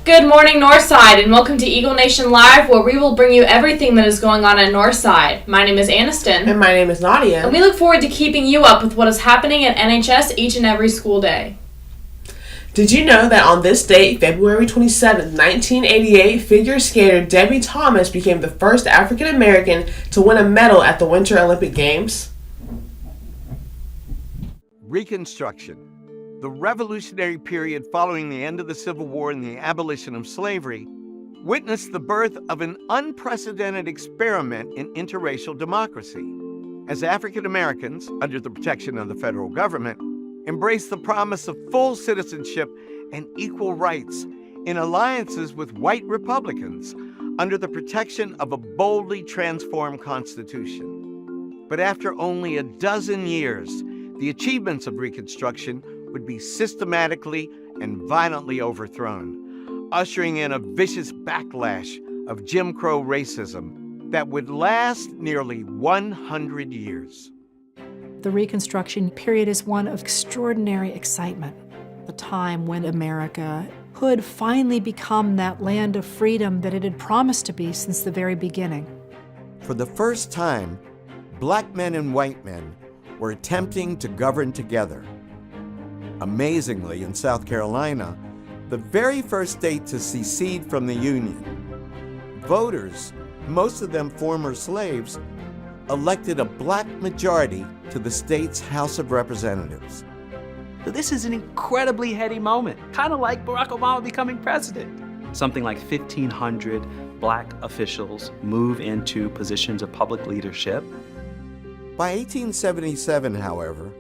Good morning, Northside, and welcome to Eagle Nation Live, where we will bring you everything that is going on at Northside. My name is Aniston. And my name is Nadia. And we look forward to keeping you up with what is happening at NHS each and every school day. Did you know that on this date, February 27, 1988, figure skater Debbie Thomas became the first African American to win a medal at the Winter Olympic Games? Reconstruction. The revolutionary period following the end of the Civil War and the abolition of slavery witnessed the birth of an unprecedented experiment in interracial democracy, as African Americans, under the protection of the federal government, embraced the promise of full citizenship and equal rights in alliances with white Republicans under the protection of a boldly transformed Constitution. But after only a dozen years, the achievements of Reconstruction would be systematically and violently overthrown, ushering in a vicious backlash of Jim Crow racism that would last nearly 100 years. The Reconstruction period is one of extraordinary excitement, the time when America could finally become that land of freedom that it had promised to be since the very beginning. For the first time, black men and white men were attempting to govern together. Amazingly, in South Carolina, the very first state to secede from the Union, voters, most of them former slaves, elected a black majority to the state's House of Representatives. So this is an incredibly heady moment, kind of like Barack Obama becoming president. Something like 1,500 black officials move into positions of public leadership. By 1877, however,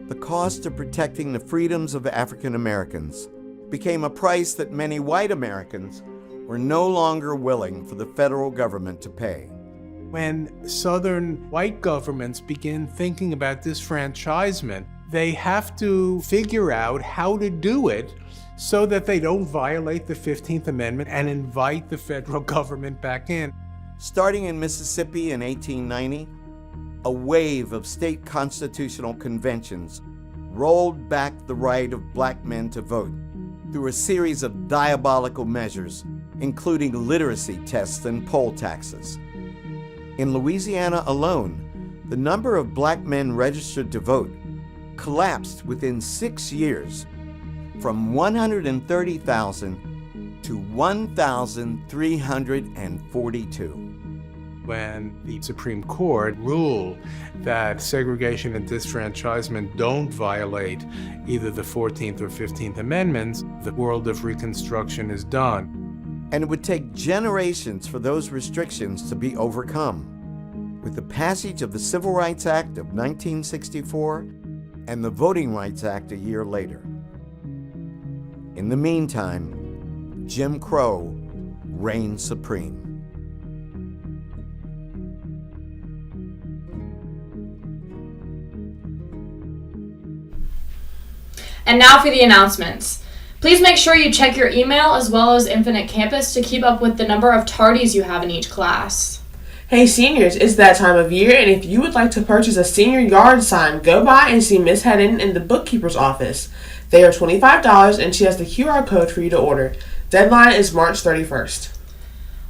the cost of protecting the freedoms of African Americans became a price that many white Americans were no longer willing for the federal government to pay. When Southern white governments begin thinking about disfranchisement, they have to figure out how to do it so that they don't violate the 15th Amendment and invite the federal government back in. Starting in Mississippi in 1890, a wave of state constitutional conventions rolled back the right of black men to vote through a series of diabolical measures, including literacy tests and poll taxes. In Louisiana alone, the number of black men registered to vote collapsed within 6 years from 130,000 to 1,342. When the Supreme Court ruled that segregation and disfranchisement don't violate either the 14th or 15th Amendments, the world of Reconstruction is done. And it would take generations for those restrictions to be overcome. With the passage of the Civil Rights Act of 1964 and the Voting Rights Act a year later. In the meantime, Jim Crow reigned supreme. And now for the announcements. Please make sure you check your email as well as Infinite Campus to keep up with the number of tardies you have in each class. Hey seniors, it's that time of year, and if you would like to purchase a senior yard sign, go by and see Miss Hedden in the bookkeeper's office. They are $25 and she has the QR code for you to order. Deadline is March 31st.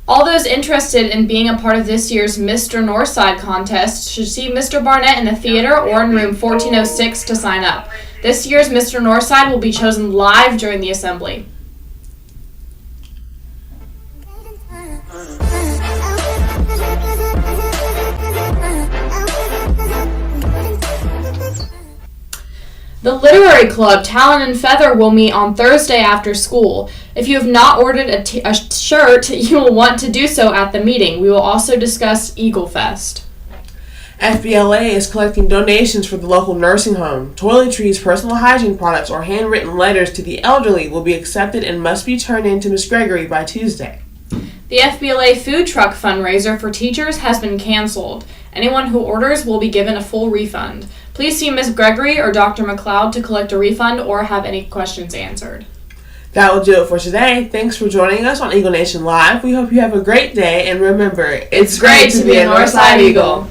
All those interested in being a part of this year's Mr. Northside contest should see Mr. Barnett in the theater or in room 1406 to sign up. This year's Mr. Northside will be chosen live during the assembly. The Literary Club, Talon and Feather, will meet on Thursday after school. If you have not ordered a shirt, you will want to do so at the meeting. We will also discuss Eagle Fest. FBLA is collecting donations for the local nursing home. Toiletries, personal hygiene products, or handwritten letters to the elderly will be accepted and must be turned in to Ms. Gregory by Tuesday. The FBLA food truck fundraiser for teachers has been canceled. Anyone who orders will be given a full refund. Please see Ms. Gregory or Dr. McLeod to collect a refund or have any questions answered. That will do it for today. Thanks for joining us on Eagle Nation Live. We hope you have a great day, and remember, it's great to be a Northside Eagle.